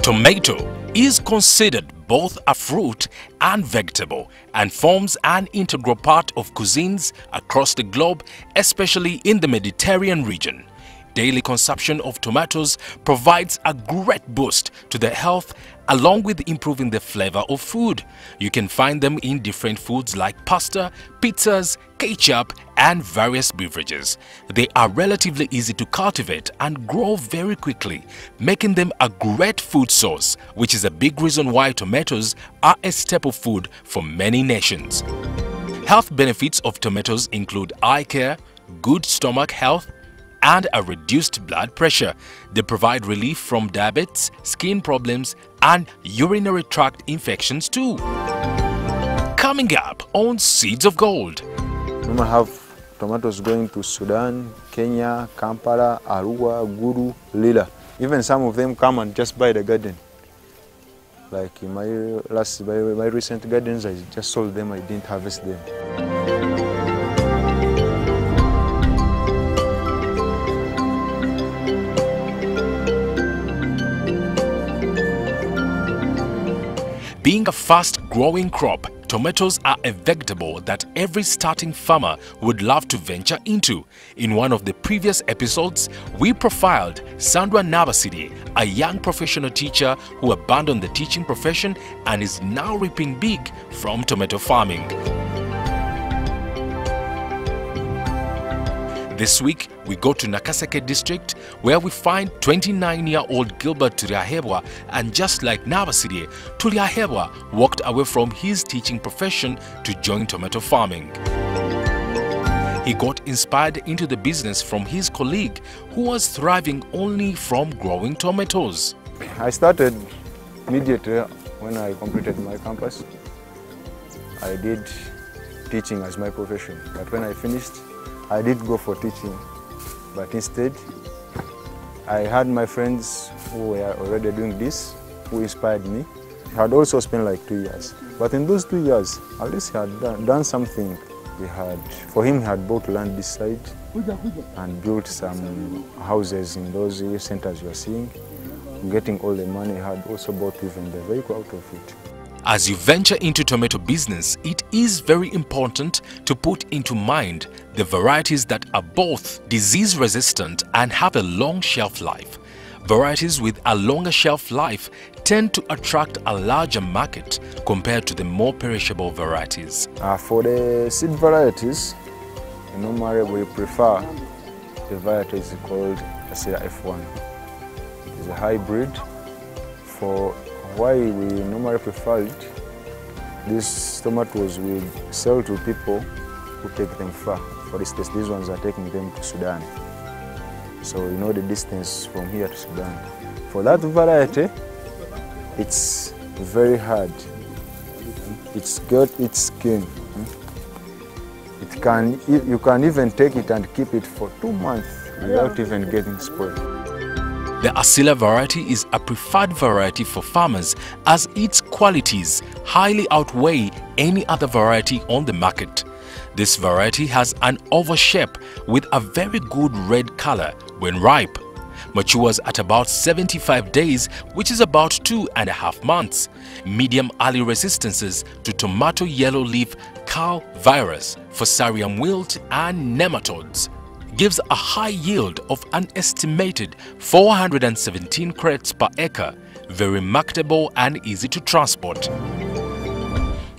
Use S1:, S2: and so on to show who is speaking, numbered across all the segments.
S1: Tomato is considered both a fruit and vegetable and forms an integral part of cuisines across the globe, especially in the Mediterranean region. Daily consumption of tomatoes provides a great boost to the health along with improving the flavor of food. You can find them in different foods like pasta, pizzas, ketchup and various beverages. They are relatively easy to cultivate and grow very quickly, making them a great food source, which is a big reason why tomatoes are a staple food for many nations. Health benefits of tomatoes include eye care, good stomach health, and a reduced blood pressure. They provide relief from diabetes, skin problems, and urinary tract infections too. Coming up on Seeds of Gold.
S2: We might have tomatoes going to Sudan, Kenya, Kampala, Arua, Guru, Lila. Even some of them come and just buy the garden. Like in my recent gardens, I just sold them, I didn't harvest them.
S1: Being a fast-growing crop, tomatoes are a vegetable that every starting farmer would love to venture into. In one of the previous episodes, we profiled Sandra Nabasidi, a young professional teacher who abandoned the teaching profession and is now reaping big from tomato farming. This week, we go to Nakaseke district where we find 29-year-old Gilbert Tuliahebwa, and just like Nabasidi, Tuliahebwa walked away from his teaching profession to join tomato farming. He got inspired into the business from his colleague who was thriving only from growing tomatoes.
S2: I started immediately when I completed my campus. I did teaching as my profession, but when I finished, I did go for teaching, but instead I had my friends who were already doing this, who inspired me. I had also spent like 2 years, but in those 2 years, at least he had done something. For him, he had bought land this side and built some houses in those centers you are seeing. Getting all the money, he had also bought even the vehicle out of it.
S1: As you venture into tomato business, it is very important to put into mind the varieties that are both disease resistant and have a long shelf life. Varieties with a longer shelf life tend to attract a larger market compared to the more perishable varieties.
S2: For the seed varieties, normally we prefer the varieties called Asira F1. It's a hybrid. For why we normally prefer it, these tomatoes we sell to people who take them far. For instance, these ones are taking them to Sudan. So you know the distance from here to Sudan. For that variety, it's very hard. It's got its skin. You can even take it and keep it for 2 months without even getting spoiled.
S1: The Asila variety is a preferred variety for farmers as its qualities highly outweigh any other variety on the market. This variety has an oval shape with a very good red color when ripe. Matures at about 75 days, which is about 2.5 months. Medium early resistances to tomato yellow leaf curl virus, fusarium wilt and nematodes. Gives a high yield of an estimated 417 crates per acre, very marketable and easy to transport.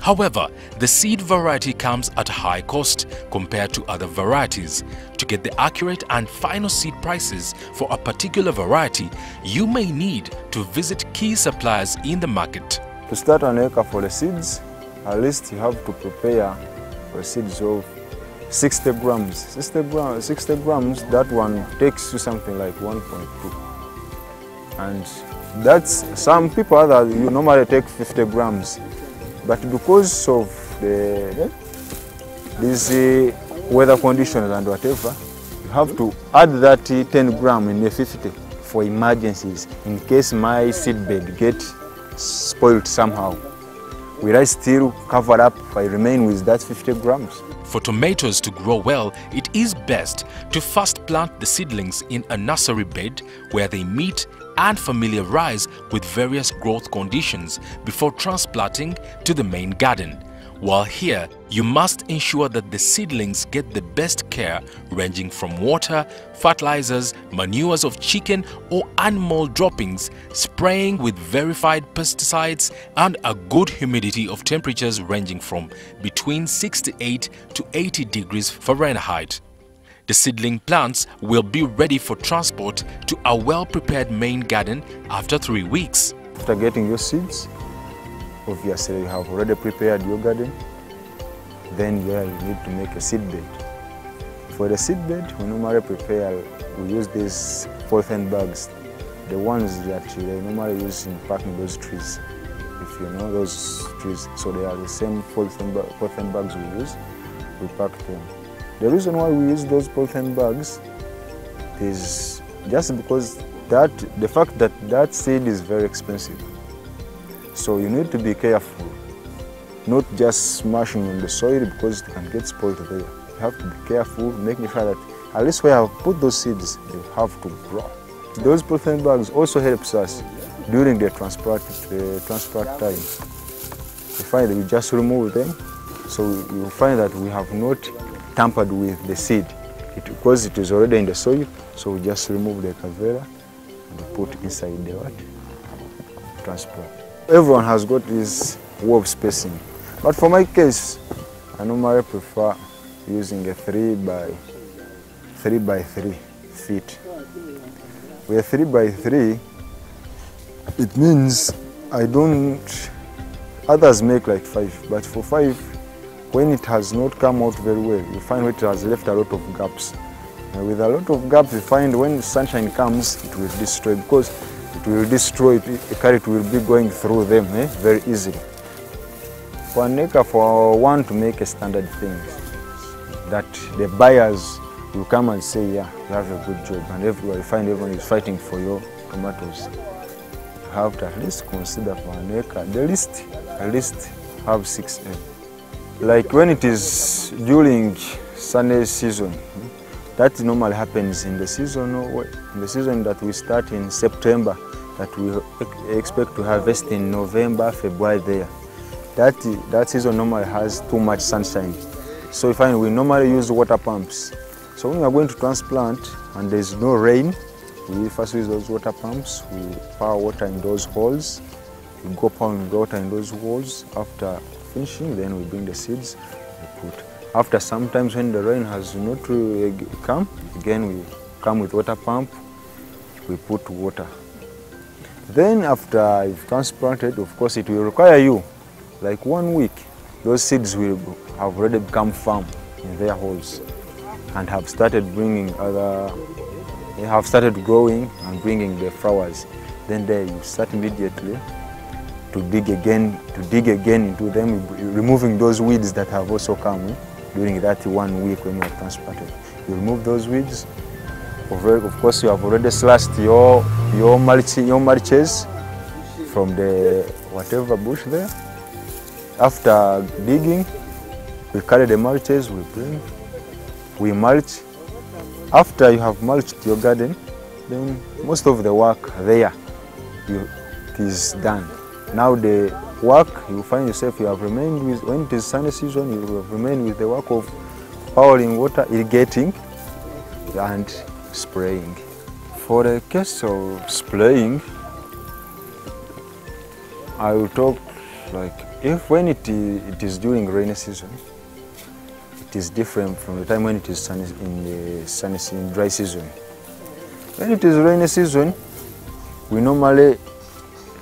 S1: However, the seed variety comes at a high cost compared to other varieties. To get the accurate and final seed prices for a particular variety, you may need to visit key suppliers in the market.
S2: To start an acre for the seeds, at least you have to prepare for seeds of 60 grams. 60 grams, that one takes you something like 1.2. And that's, some people other, you normally take 50 grams. But because of these weather conditions and whatever, you have to add that 10 grams in the 50 for emergencies, in case my seed bed gets spoiled somehow. will I still cover up if I remain with that 50 grams?
S1: For tomatoes to grow well, it is best to first plant the seedlings in a nursery bed where they meet and familiarize with various growth conditions before transplanting to the main garden. While here, you must ensure that the seedlings get the best care, ranging from water, fertilizers, manures of chicken or animal droppings, spraying with verified pesticides, and a good humidity of temperatures ranging from between 68 to 80 degrees Fahrenheit. The seedling plants will be ready for transport to a well-prepared main garden after 3 weeks.
S2: After getting your seeds, obviously you have already prepared your garden. Then you need to make a seed bed. For the seed bed, we normally prepare, we use these polythene bags, the ones that they normally use in packing those trees. If you know those trees, so they are the same polythene bags we use, we pack them. The reason why we use those polythene bags is just because the fact that that seed is very expensive. So you need to be careful, not just smashing on the soil because it can get spoiled there. You have to be careful, making sure that at least where I have put those seeds, they have to grow. Those polythene bags also helps us during the transport time. You find that we just remove them, so you find that we have not tampered with the seed. Because it is already in the soil, so we just remove the cavera and put inside the what? Transport. Everyone has got this way of spacing, but for my case, I normally prefer using a 3 by 3 feet. With 3 by 3, it means I don't, others make like 5, but for 5, when it has not come out very well, you find it has left a lot of gaps. And with a lot of gaps, you find when the sunshine comes, it will destroy, because it will destroy, the carrot will be going through them very easily. For an acre, for one to make a standard thing, that the buyers will come and say, yeah, you have a good job, and everyone is fighting for your tomatoes. You have to at least consider for an acre, at least have 6 acres. Like when it is during sunny season, that normally happens in the season that we start in September, that we expect to harvest in November, February there. That season normally has too much sunshine. So you find we normally use water pumps. So when we are going to transplant and there is no rain, we first use those water pumps, we pour water in those holes, we go pound water in those holes. After finishing, then we bring the seeds, we put. After sometimes when the rain has not come, again we come with water pump, we put water. Then after you've transplanted, of course it will require you like 1 week. Those seeds will have already become firm in their holes and have started they have started growing and bringing the flowers. Then there you start immediately to dig again into them, removing those weeds that have also come during that 1 week when you are transplanted. You remove those weeds. Of course, you have already slashed your mulches from the whatever bush there. After digging, we carry the mulches, we mulch. After you have mulched your garden, then most of the work there is done. Now the work, you find yourself, you have remained with, when it is sunny season, you have remained with the work of pouring water, irrigating, and spraying. For the case of spraying, I will talk like, when it is during rainy season, it is different from the time when it is in dry season. When it is rainy season, we normally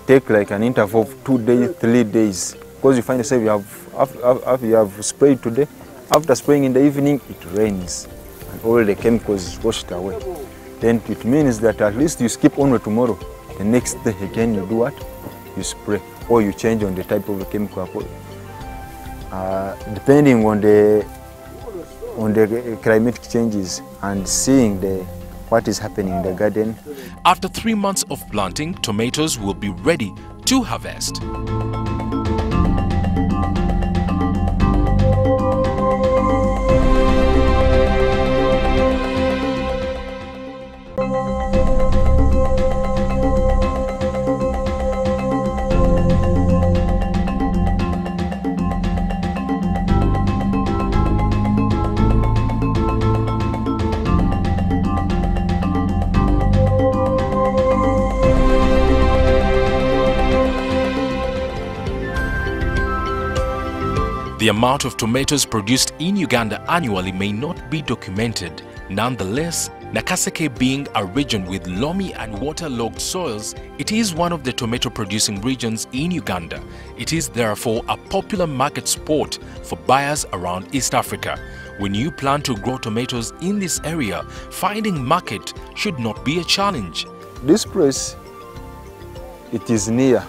S2: take like an interval of 2 days, 3 days, because you find yourself you have sprayed today, after spraying in the evening, it rains and all the chemicals is washed away. Then it means that at least you skip on tomorrow. The next day again you do what? You spray, or you change on the type of the chemical, depending on the climatic changes and seeing what is happening in the garden.
S1: After 3 months of planting, tomatoes will be ready to harvest. The amount of tomatoes produced in Uganda annually may not be documented. Nonetheless, Nakaseke being a region with loamy and waterlogged soils, it is one of the tomato-producing regions in Uganda. It is therefore a popular market spot for buyers around East Africa. When you plan to grow tomatoes in this area, finding market should not be a challenge.
S2: This place, it is near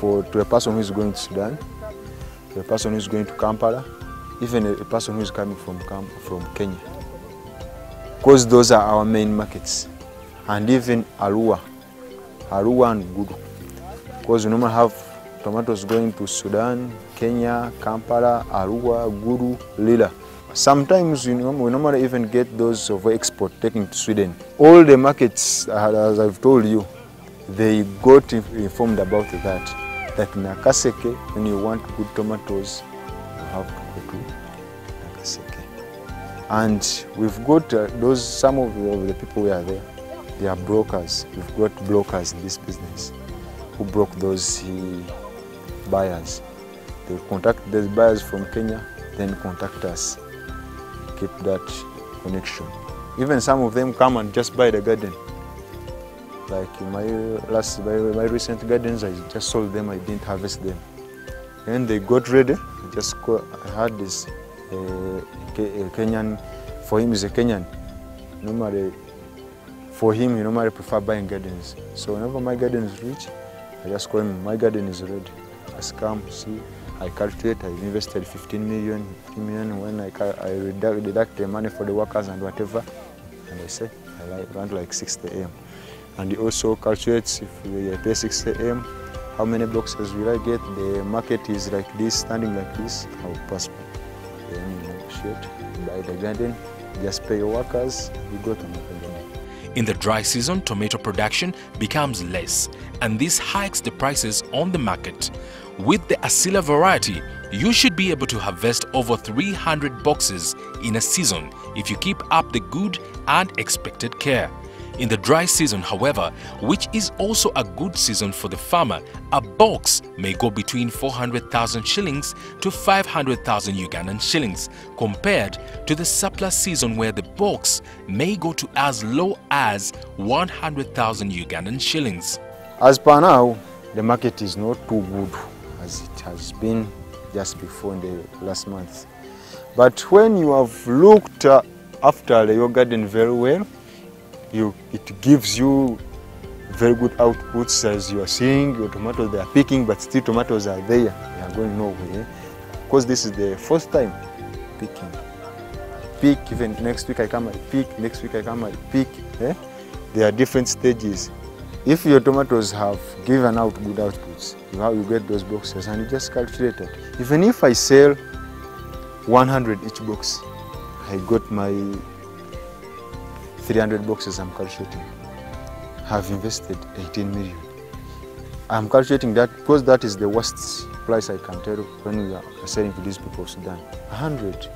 S2: to a person who is going to Sudan, to a person who is going to Kampala, even a person who is coming from Kenya. Because those are our main markets. And even Arua and Guru. Because we normally have tomatoes going to Sudan, Kenya, Kampala, Arua, Guru, Lila. Sometimes we normally even get those of export taken to Sweden. All the markets, as I've told you, they got informed about that Nakaseke, when you want good tomatoes, you have to go to Nakaseke. And we've got some of the people who are there, they are brokers. We've got brokers in this business who broke those buyers. They contact the buyers from Kenya, then contact us. Keep that connection. Even some of them come and just buy the garden. Like in my recent gardens, I just sold them, I didn't harvest them. And they got ready, I had this Kenyan, for him is a Kenyan. Normally, for him, he normally prefer buying gardens. So whenever my garden is rich, I just call him, my garden is ready. Just come, see, I calculate, I invested 15 million, when I deduct the money for the workers and whatever, and I say, I want like 60 AM. And he also calculates if we pay 60 AM, how many boxes will I get? The market is like this, standing like this, I will pass by. Then you negotiate, buy the garden, just pay your workers, you go to another garden.
S1: In the dry season, tomato production becomes less, and this hikes the prices on the market. With the Asila variety, you should be able to harvest over 300 boxes in a season if you keep up the good and expected care. In the dry season, however, which is also a good season for the farmer, a box may go between 400,000 shillings to 500,000 Ugandan shillings, compared to the surplus season where the box may go to as low as 100,000 Ugandan shillings.
S2: As per now, the market is not too good as it has been just before in the last month. But when you have looked after your garden very well, it gives you very good outputs. As you are seeing, your tomatoes, they are picking, but still tomatoes are there. They are going nowhere. Because this is the first time picking. I pick, even next week I come, I pick, next week I come, I pick. There are different stages. If your tomatoes have given out good outputs, you get those boxes and you just calculate it. Even if I sell 100 each box, I got my 300 boxes I'm calculating. Have invested 18 million. I'm calculating that because that is the worst price I can tell when we are selling to these people of Sudan. 100.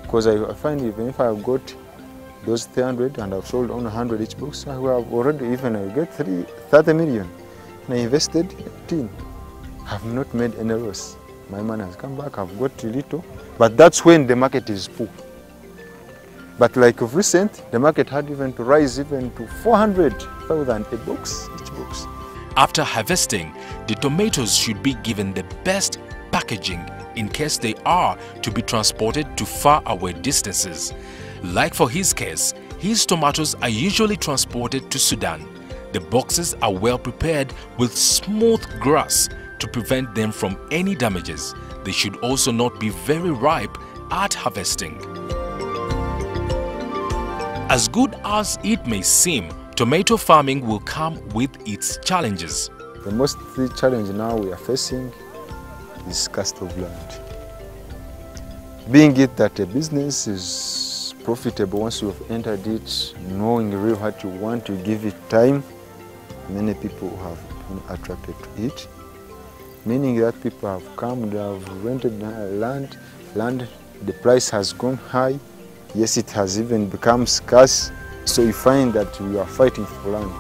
S2: Because I find even if I have got those 300 and I've sold on 100 each box, I will have already I get 30 million. And I invested 18. I have not made any loss. My money has come back, I've got a little. But that's when the market is poor. But like of recent, the market had even to rise even to 400,000 a box, each box.
S1: After harvesting, the tomatoes should be given the best packaging in case they are to be transported to far away distances. Like for his case, his tomatoes are usually transported to Sudan. The boxes are well prepared with smooth grass to prevent them from any damages. They should also not be very ripe at harvesting. As good as it may seem, tomato farming will come with its challenges.
S2: The most challenge now we are facing is cost of land. Being it that a business is profitable once you have entered it, knowing really what you want, to give it time, many people have been attracted to it. Meaning that people have come, they have rented land, the price has gone high. Yes, it has even become scarce, so you find that we are fighting for land.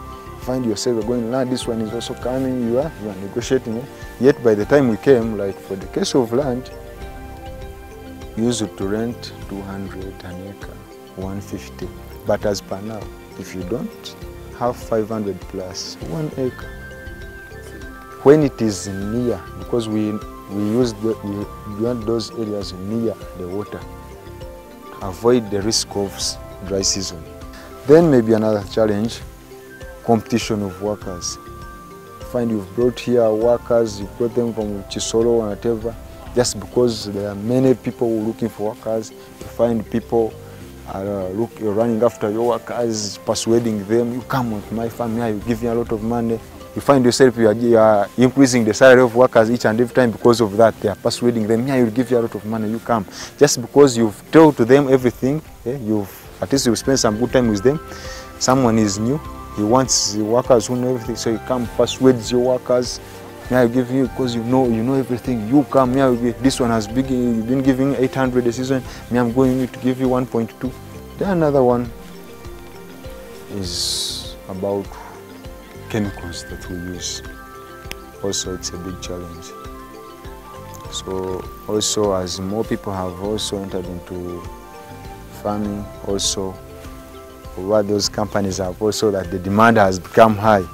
S2: find yourself going, nah, this one is also coming, you are negotiating. Yet by the time we came, like for the case of land, we used to rent 200 an acre, 150. But as per now, if you don't have 500 plus 1 acre, when it is near, because we want those areas near the water, avoid the risk of dry season. Then maybe another challenge, competition of workers. Find you've brought here workers, you brought them from Chisolo or whatever, just because there are many people looking for workers. You find people are running after your workers, persuading them, you come with my family, you give me a lot of money. You find yourself you are increasing the salary of workers each and every time because of that. They are persuading them, yeah, you'll give you a lot of money, you come. Just because you've told to them everything, at least you spend some good time with them. Someone is new, he wants the workers who know everything, so you come, persuades your workers. Yeah, I give you because you know everything. You come, yeah, this one has been giving 800 a season. Me, I'm going to give you 1.2. Then another one is about chemicals that we use. Also, it's a big challenge. So also, as more people have also entered into farming, also what those companies have also, that the demand has become high.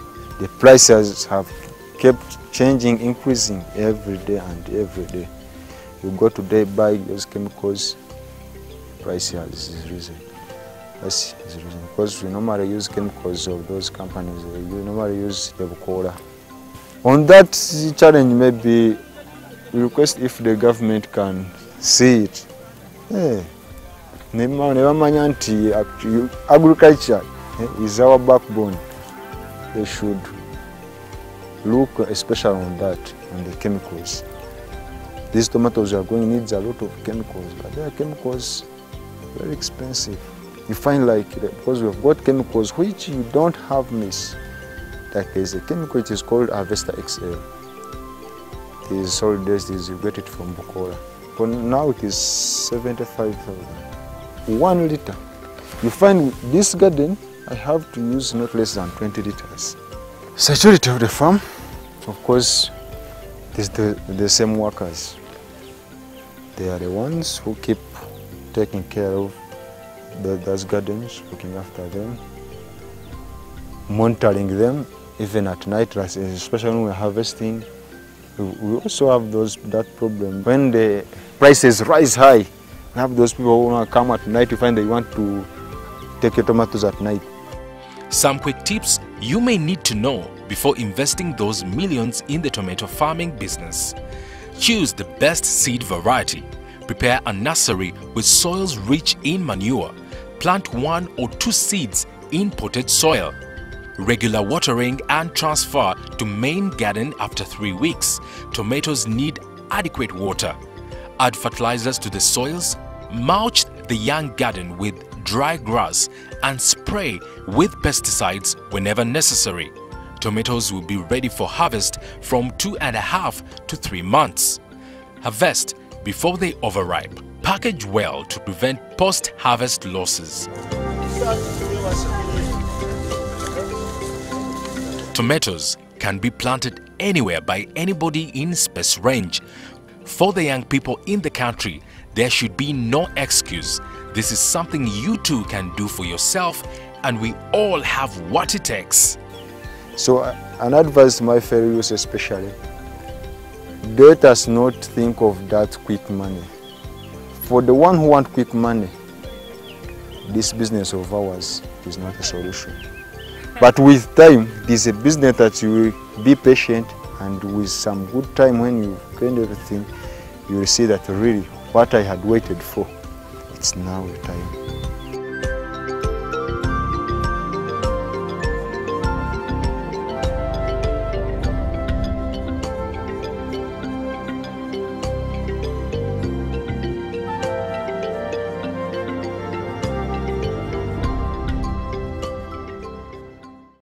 S2: The prices have kept changing, increasing every day and every day. You go today, buy those chemicals, price has risen. Price is risen because we normally use chemicals of those companies. We normally use the Bukola. On that challenge, maybe we request if the government can see it. Agriculture is our backbone. They should look especially on that, on the chemicals. These tomatoes are going needs a lot of chemicals, but their chemicals very expensive. You find like, because we've got chemicals which you don't have miss. Like there's a chemical which is called Harvester XL. It is solid waste, you get it from Bukola. But now it is 75,000. 1 liter. You find this garden, I have to use not less than 20 liters. Security of the farm, of course, is the same workers. They are the ones who keep taking care of those gardens, looking after them, monitoring them, even at night, especially when we're harvesting. We also have that problem. When the prices rise high, we have those people who want to come at night, you find they want to take your tomatoes at night.
S1: Some quick tips you may need to know before investing those millions in the tomato farming business. Choose the best seed variety. Prepare a nursery with soils rich in manure. Plant 1 or 2 seeds in potted soil. Regular watering and transfer to main garden after 3 weeks. Tomatoes need adequate water. Add fertilizers to the soils. Mulch the young garden with dry grass and spray with pesticides whenever necessary. Tomatoes will be ready for harvest from 2.5 to 3 months. Harvest before they overripe. Package well to prevent post-harvest losses. Tomatoes can be planted anywhere by anybody in space range. For the young people in the country, there should be no excuse. This is something you too can do for yourself, and we all have what it takes.
S2: So an advice to my fellow youth especially, let us not think of that quick money. For the one who wants quick money, this business of ours is not a solution. But with time, it is a business that you will be patient, and with some good time when you spend everything, you will see that really what I had waited for, it's now the time.